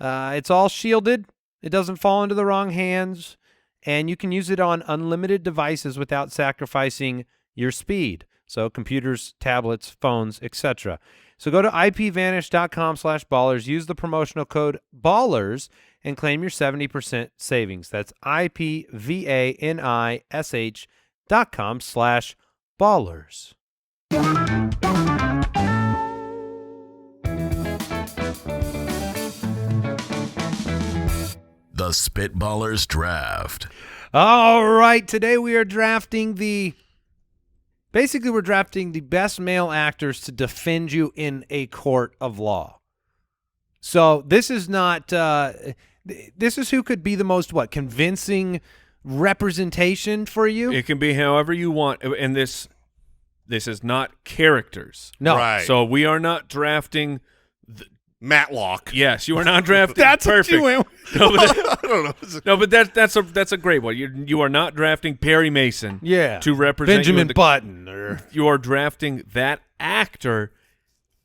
it's all shielded. It doesn't fall into the wrong hands, and you can use it on unlimited devices without sacrificing your speed. So computers, tablets, phones, etc. So go to ipvanish.com/ballers, use the promotional code BALLERS, and claim your 70% savings. That's ipvanish.com/ballers. The Spitballers Draft. All right, today we are drafting we're drafting the best male actors to defend you in a court of law. So this is not, this is who could be the most, convincing representation for you? It can be however you want, and this is not characters. No. Right. So we are not drafting Matlock. Yes, you are not drafting. That's perfect. what you went with. No, but, I don't know. no, but that's a great one. You are not drafting Perry Mason. Yeah. To represent Benjamin you in the, Button. Or you are drafting that actor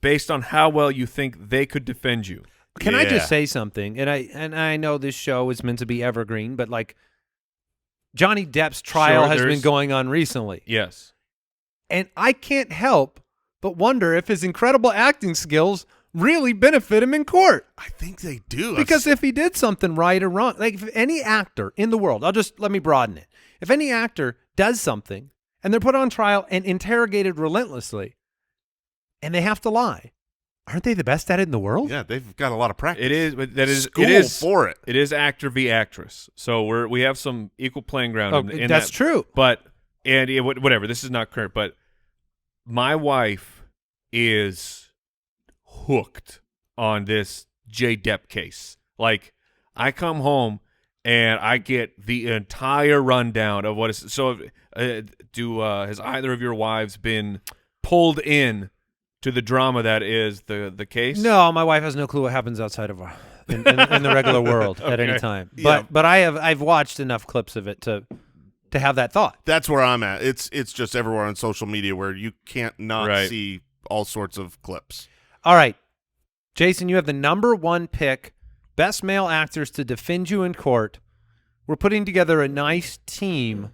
based on how well you think they could defend you. Can I Yeah. just say something? And I know this show is meant to be evergreen, but like Johnny Depp's trial Sure, has there's- been going on recently. Yes. And I can't help but wonder if his incredible acting skills really benefit him in court. I think they do. Because if he did something right or wrong, like if any actor in the world, let me broaden it. If any actor does something and they're put on trial and interrogated relentlessly and they have to lie, aren't they the best at it in the world? yeah, they've got a lot of practice. It is, but that is School it is for it. It is actor v actress, so we have some equal playing ground. Oh, in that's that. true. But whatever. This is not current, but my wife is hooked on this J. Depp case. Like, I come home and I get the entire rundown of what is. So, has either of your wives been pulled in to the drama that is the case? No, my wife has no clue what happens outside of in the regular world at any Okay. time. Yeah. But I've watched enough clips of it to have that thought. That's where I'm at. It's just everywhere on social media where you can't not Right. see all sorts of clips. All right, Jason, you have the #1 pick, best male actors to defend you in court. We're putting together a nice team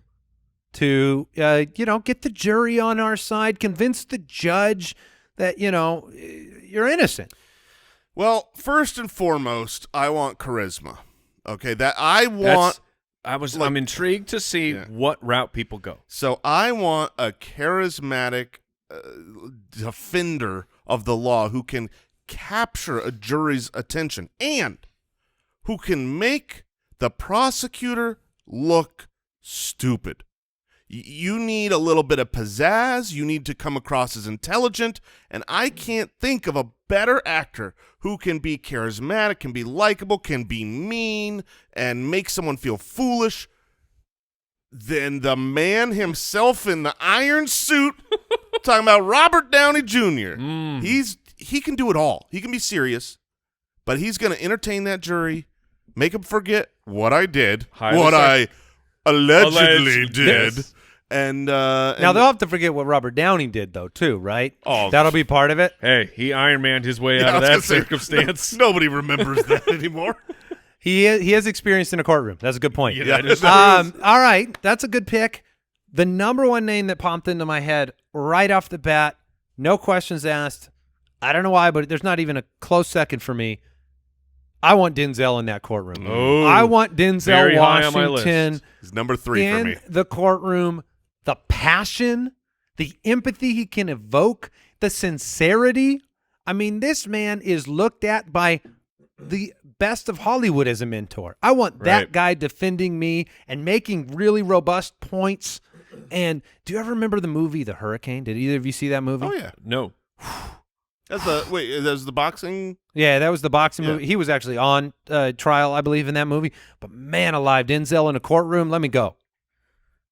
to get the jury on our side, convince the judge that you're innocent. Well, first and foremost, I want charisma. Okay, that I want. I'm intrigued to see Yeah. what route people go. So I want a charismatic defender of the law who can capture a jury's attention and who can make the prosecutor look stupid. You need a little bit of pizzazz. You need to come across as intelligent, and I can't think of a better actor who can be charismatic, can be likable, can be mean, and make someone feel foolish than the man himself in the iron suit. Talking about Robert Downey Jr. He can do it all. He can be serious, but he's going to entertain that jury, make them forget what I did, Highly what I allegedly Alleged, did. yes. And Now they'll have to forget what Robert Downey did, though, too, right? Oh. That'll be part of it. Hey, he Iron Man'd his way Yeah, out I of was that gonna say, circumstance. Nobody remembers that anymore. He has experience in a courtroom. That's a good point. Yeah, that is- All right, that's a good pick. The #1 name that popped into my head right off the bat, no questions asked. I don't know why, but there's not even a close second for me. I want Denzel in that courtroom. Oh, I want Denzel very high on my Washington list. He's number 3 for in me. the courtroom. The passion, the empathy he can evoke, the sincerity. I mean, this man is looked at by the best of Hollywood as a mentor. I want that Right. guy defending me and making really robust points. And do you ever remember the movie The Hurricane? Did either of you see that movie? Oh, yeah. No. That's the boxing. Yeah, that was the boxing Yeah. movie. He was actually on trial, I believe, in that movie. But man alive, Denzel in a courtroom, let me go.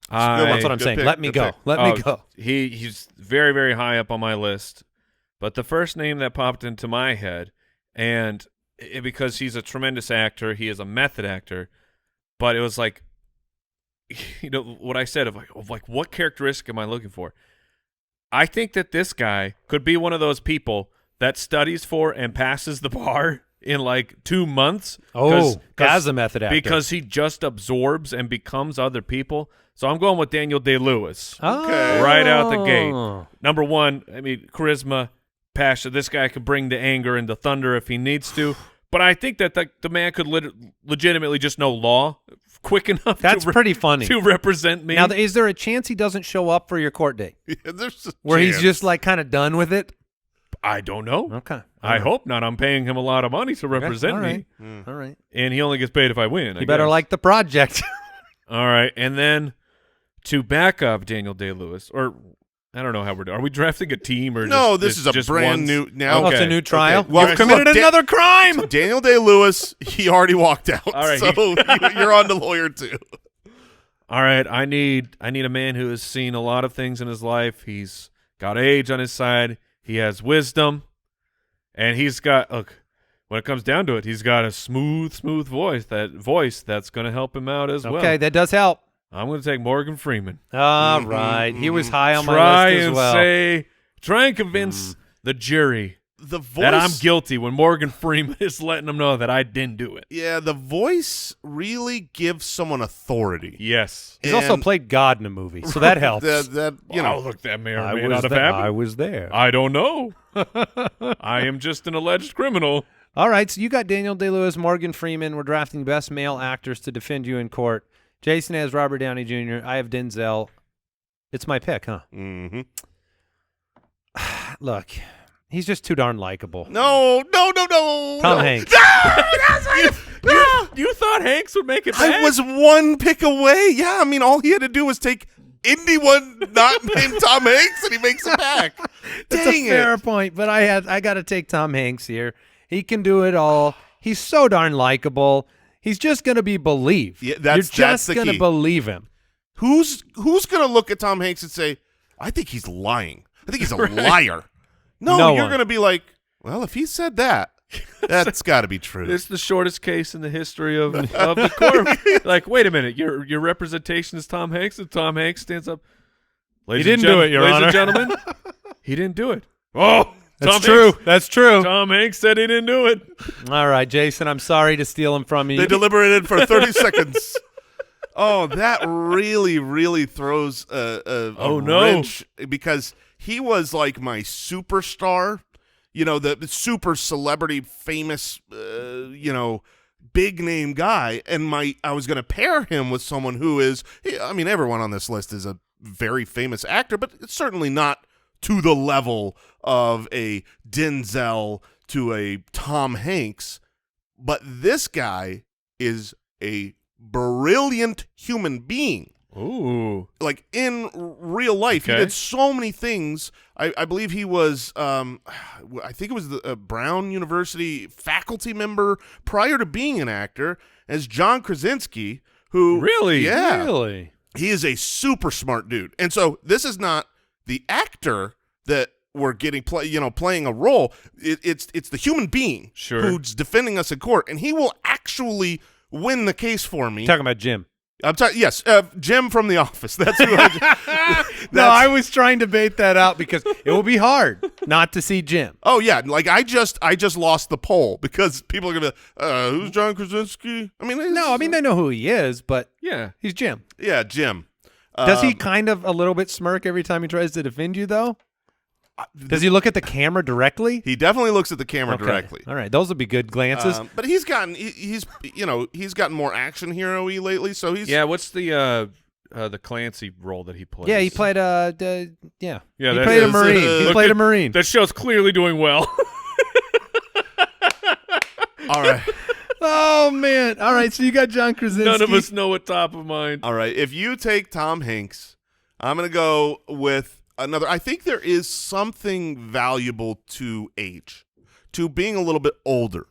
That's what I'm Good saying. pick, Let me good go. pick. Let me go. He's very, very high up on my list. But the first name that popped into my head, and because he's a tremendous actor, he is a method actor, but it was like, what I said of like what characteristic am I looking for? I think that this guy could be one of those people that studies for and passes the bar in like 2 months. As a method actor. Because he just absorbs and becomes other people. So I'm going with Daniel Day-Lewis. Okay. Right out the gate. Oh. #1, I mean, charisma, passion. This guy could bring the anger and the thunder if he needs to. But I think that the man could legitimately just know law quick enough That's pretty funny. to represent me. Now, is there a chance he doesn't show up for your court date? Yeah, there's a Where he's chance. just like kind of done with it? I don't know. Okay. I hope not. I'm paying him a lot of money to represent all right. me. All right. And he only gets paid if I win. You better like the project. All right. And then to back up Daniel Day-Lewis, or I don't know how we're doing. Are we drafting a team or No, just, this is a just brand ones? new now. Oh, it's a Okay. new trial? Okay. Well, You've committed look, another crime! Daniel Day-Lewis, he already walked out. All right, So you're on the lawyer too. All right, I need a man who has seen a lot of things in his life. He's got age on his side. He has wisdom, and he's got when it comes down to it, he's got a smooth voice. That voice that's going to help him out as well. Okay, that does help. I'm going to take Morgan Freeman. All right. He was high on my list as well. Try and convince the jury The voice that I'm guilty when Morgan Freeman is letting them know that I didn't do it. Yeah, the voice really gives someone authority. Yes. He's also played God in a movie, so that helps. Look, that may or may not have I happened. was there. I don't know. I am just an alleged criminal. All right, so you got Daniel Day-Lewis, Morgan Freeman. We're drafting best male actors to defend you in court. Jason has Robert Downey Jr. I have Denzel. It's my pick, huh? Mm-hmm. Look, he's just too darn likable. No. Tom Hanks. You thought Hanks would make it back? I was one pick away. Yeah, I mean, all he had to do was take anyone not named Tom Hanks, and he makes it back. That's Dang a fair it. point, but I got to take Tom Hanks here. He can do it all. He's so darn likable. He's just going to be believed. Yeah, You're that's just the going to key. believe him. Who's going to look at Tom Hanks and say, I think he's lying. I think he's a liar. No, No you're one. going to be like, well, if he said that, that's got to be true. It's the shortest case in the history of the court. Like, wait a minute, your representation is Tom Hanks, and Tom Hanks stands up. Ladies He and didn't do it, Your ladies Honor. and gentlemen, he didn't do it. Oh, That's Tom true. Hanks, That's true. Tom Hanks said he didn't do it. All right, Jason, I'm sorry to steal him from you. They deliberated for 30 seconds. Oh, that really throws a wrench, because he was like my superstar, the super celebrity, famous, big name guy. And I was going to pair him with someone who is, I mean, everyone on this list is a very famous actor, but it's certainly not to the level of a Denzel to a Tom Hanks. But this guy is a brilliant human being. Ooh. Like in real life, Okay. he did so many things. I believe he was, I think it was the Brown University faculty member prior to being an actor as John Krasinski, who Really? yeah, Really? he is a super smart dude. And so this is not the actor that we're getting playing a role. It's the human being Sure. who's defending us in court, and he will actually win the case for me. Talking about Jim. I'm talking, yes, Jim from The Office. That's who No, I was trying to bait that out because it will be hard not to see Jim. Oh yeah, like I just lost the poll because people are gonna who's John Krasinski? I mean, No, I mean, they know who he is, but Yeah. he's Jim. yeah, Jim. Does he kind of a little bit smirk every time he tries to defend you, though? Does he look at the camera directly? He definitely looks at the camera Okay. directly. All right, those would be good glances. But he's gotten more action hero-y lately, so he's Yeah, what's the Clancy role that he plays? yeah, he played Yeah, he that played a is, Marine. He look played at- a Marine. That show's clearly doing well. all right. Oh man! All right, so you got John Krasinski. None of us know what top of mind. All right, if you take Tom Hanks, I'm going to go with another. I think there is something valuable to age, to being a little bit older,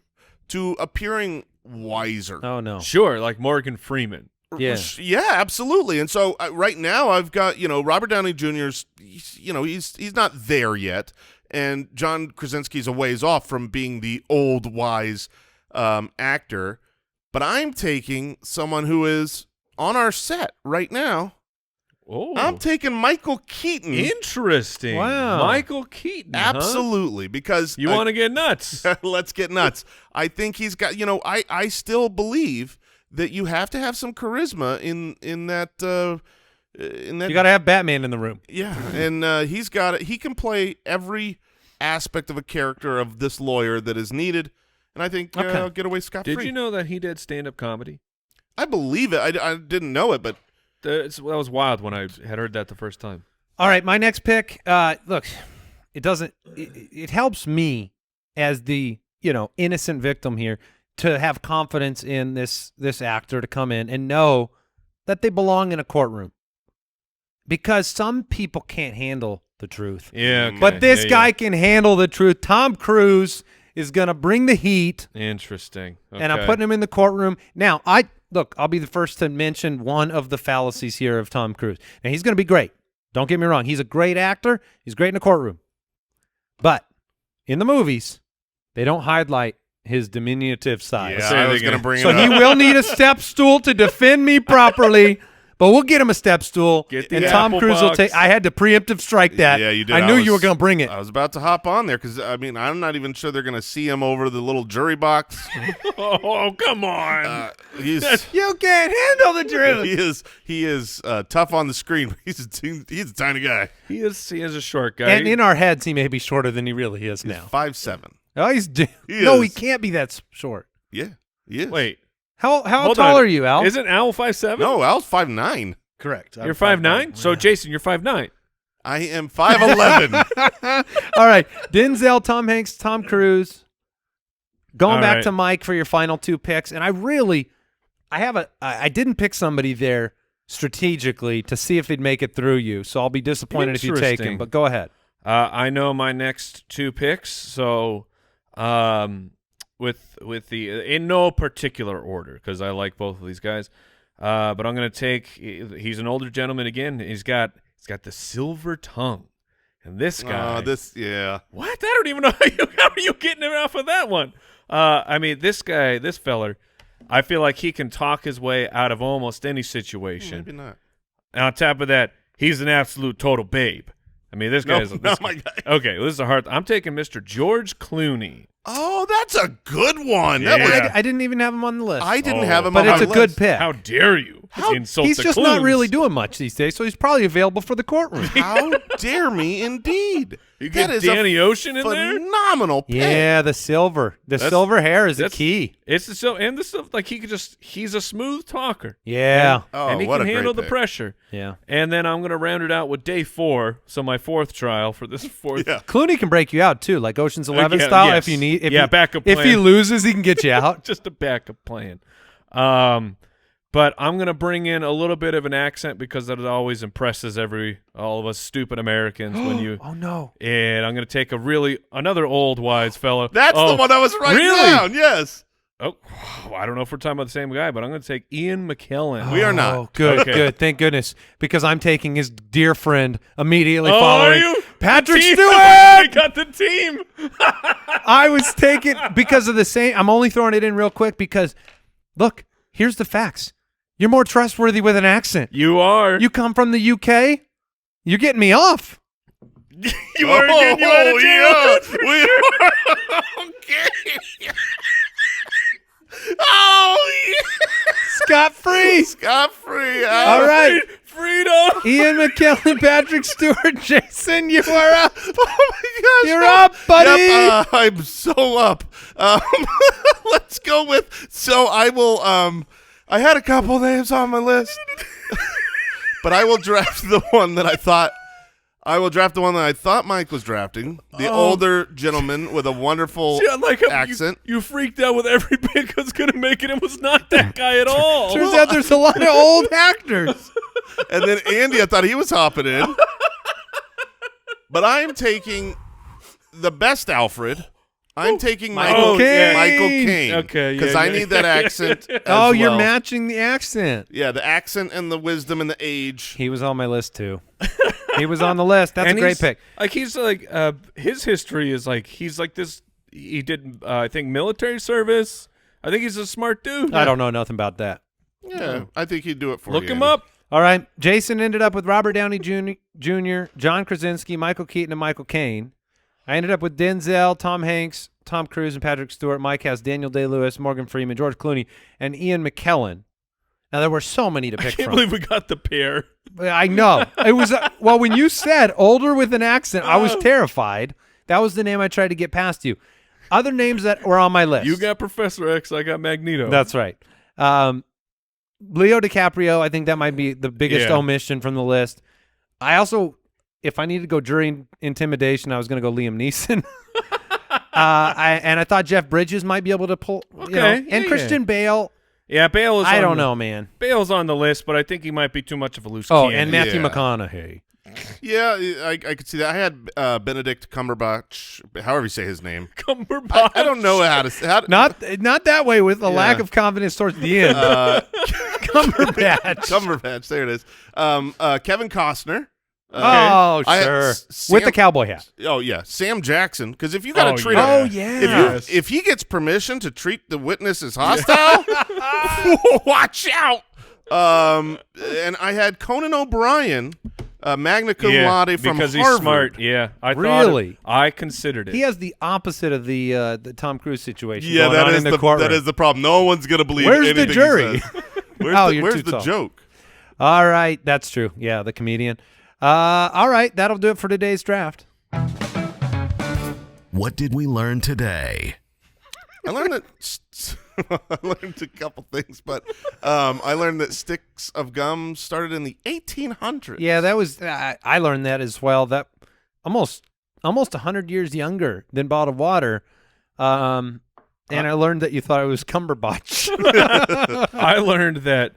to appearing wiser. Oh no! Sure, like Morgan Freeman. Yeah. Yeah, absolutely. And so right now I've got, Robert Downey Jr.'s, he's not there yet, and John Krasinski's a ways off from being the old, wise actor. But I'm taking someone who is on our set right now. Oh, I'm taking Michael Keaton. interesting. Wow. Michael Keaton. huh? Absolutely, because You want to get nuts? let's get nuts. I think he's got, I still believe that you have to have some charisma in that You got to have Batman in the room. yeah, and he's got it. He can play every aspect of a character of this lawyer that is needed, and I think Okay. I'll get away scot-free. Did you know that he did stand-up comedy? I believe it. I didn't know it, but That was wild when I had heard that the first time. All right, my next pick. Look, it doesn't. It helps me as the innocent victim here to have confidence in this actor to come in and know that they belong in a courtroom, because some people can't handle the truth. Yeah, okay. But this Yeah, guy can handle the truth. Tom Cruise is going to bring the heat, Interesting. and I'm Okay. putting him in the courtroom. Now, I'll be the first to mention one of the fallacies here of Tom Cruise. And he's going to be great. Don't get me wrong. He's a great actor. He's great in the courtroom. But in the movies, they don't highlight his diminutive size. Yeah, Say I it was again. going to bring So it he up. will need a step stool to defend me properly, but we'll get him a step stool. Get the and Tom apple Cruise will box. take. I had to preemptive strike that. Yeah, you did. I knew you were was- going to bring it. I was about to hop on there because, I mean, I'm not even sure they're going to see him over the little jury box. Oh, come on. He's You can't handle the truth. he is tough on the screen. He's a tiny guy. He is a short guy. And in our heads, he may be shorter than he really is He's now. 5'7". Oh, He no, he is. can't be that short. Yeah, he is. Wait. How Hold tall on. are you, Al? Isn't Al 5'7"? No, Al's 5'9". Correct. You're 5'9"? So, Jason, you're 5'9". I am 5'11". All right, Denzel, Tom Hanks, Tom Cruise. Going All back right. to Mike for your final two picks, and I didn't pick somebody there strategically to see if they'd make it through you. So I'll be disappointed if you take him. Interesting. But go ahead. I know my next two picks, so with the in no particular order because I like both of these guys. But I'm going to take. He's an older gentleman again. He's got the silver tongue, and this guy. Yeah. What? I don't even know how are you getting it off of that one. I mean, this feller. I feel like he can talk his way out of almost any situation. Maybe not. And on top of that, he's an absolute total babe. I mean, this guy's not my guy. Okay, well, this is a hard. I'm taking Mr. George Clooney. Oh, that's a good one. Yeah. I didn't even have him on the list. I didn't have him but on it's my a good list. pick. How dare you insult He's the just not Clunes. really doing much these days, so he's probably available for the courtroom. How dare me, indeed. You That get is Danny a Ocean in there. phenomenal pick. Yeah, the silver hair is the that's- key. It's the stuff like he's a smooth talker. Yeah, Oh, and he what can a great handle the pick. pressure. yeah. And then I'm going to round it out with day 4, so my fourth trial for this fourth. Yeah. Clooney can break you out too, like Ocean's 11 Yeah, style. yes. If you need, Yeah, backup If he plan. loses, he can get you out. Just a backup plan. But I'm going to bring in a little bit of an accent because that always impresses all of us stupid Americans when you. Oh no! And I'm going to take another old wise fellow. That's the one I was writing really? down. Yes. Oh, I don't know if we're talking about the same guy, but I'm going to take Ian McKellen. We are not. Oh, good, Okay. good. Thank goodness, because I'm taking his dear friend immediately Oh, are following you? Patrick Team. Stewart. We got the team. I was taking because of the same. I'm only throwing it in real quick because, look, here's the facts. You're more trustworthy with an accent. You are. You come from the UK. You're getting me off. You are getting you out of jail. Yeah. We are. Okay. Oh, yeah. Scot free. Scot free. All right. Freedom. Ian McKellen, Patrick Stewart, Jason, you are up. Oh my gosh. You're up, buddy. Yep, I'm so up. Let's go with. So I will. I had a couple names on my list, but I will draft the one that I thought. I will draft the one that I thought Mike was drafting. The older gentleman with a wonderful See, I like how accent. You freaked out with every pick I was going to make it. It was not that guy at all. Turns out there's a lot of old actors. And then Andy, I thought he was hopping in. But I'm taking the best Alfred. I'm taking Michael Caine. Michael Caine. Okay, Because yeah, I yeah. need that accent. as Oh, you're well. matching the accent. Yeah, the accent and the wisdom and the age. He was on my list too. He was on the list. That's And a great he's- pick. Like he's like his history is like he's like this. He did I think military service. I think he's a smart dude. I don't know nothing about that. Yeah, I think he'd do it for you. Look him Andy. up. All right. Jason ended up with Robert Downey Jr., John Krasinski, Michael Keaton, and Michael Caine. I ended up with Denzel, Tom Hanks, Tom Cruise, and Patrick Stewart. Mike has Daniel Day-Lewis, Morgan Freeman, George Clooney, and Ian McKellen. Now, there were so many to I pick can't from. believe we got the pair. I know. It was well, when you said older with an accent, I was terrified. That was the name I tried to get past you. Other names that were on my list. You got Professor X. I got Magneto. That's right. Leo DiCaprio, I think that might be the biggest Yeah. omission from the list. I also, if I needed to go jury intimidation, I was going to go Liam Neeson. I thought Jeff Bridges might be able to pull. Okay, and yeah, Christian Bale. Yeah, Bale is. I on don't the- know, man. Bale's on the list, but I think he might be too much of a loose Oh, cannon. and Matthew Yeah. McConaughey. Yeah, I could see that. I had Benedict Cumberbatch, however you say his name. Cumberbatch. I don't know how to. Not that way with a lack Yeah. of confidence towards the end. Cumberbatch. Cumberbatch, there it is. Kevin Costner. Oh, I had sure. Sam- With the cowboy hat. Oh yeah, Sam Jackson. Because if you got to treat yeah. him, Oh, yeah. if he gets permission to treat the witness as hostile, watch out. And I had Conan O'Brien, magna cum laude from because Harvard. he's smart. Yeah, Really? I considered it. He has the opposite of the Tom Cruise situation Yeah, going that on is in the courtroom. that is the problem. No one's gonna believe Where's the anything he jury? says. Where's Oh, the, you're where's too the tall. joke? All right, that's true. Yeah, the comedian. All right, that'll do it for today's draft. What did we learn today? I learned that I learned a couple things, but I learned that sticks of gum started in the 1800s. Yeah, that was. I learned that as well. That almost 100 years younger than bottled water. And I learned that you thought it was Cumberbatch. I learned that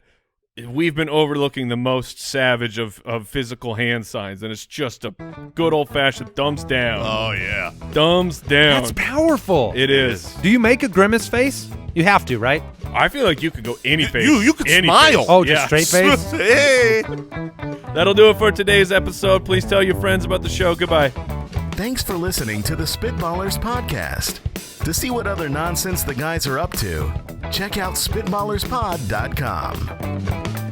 we've been overlooking the most savage of physical hand signs, and it's just a good old-fashioned thumbs down. Oh yeah. Thumbs down. That's powerful. It is. Do you make a grimace face? You have to, right? I feel like you could go any face. You could any smile. face. Oh, just Yeah. straight face? Hey. That'll do it for today's episode. Please tell your friends about the show. Goodbye. Thanks for listening to the Spitballers podcast. To see what other nonsense the guys are up to, check out SpitballersPod.com.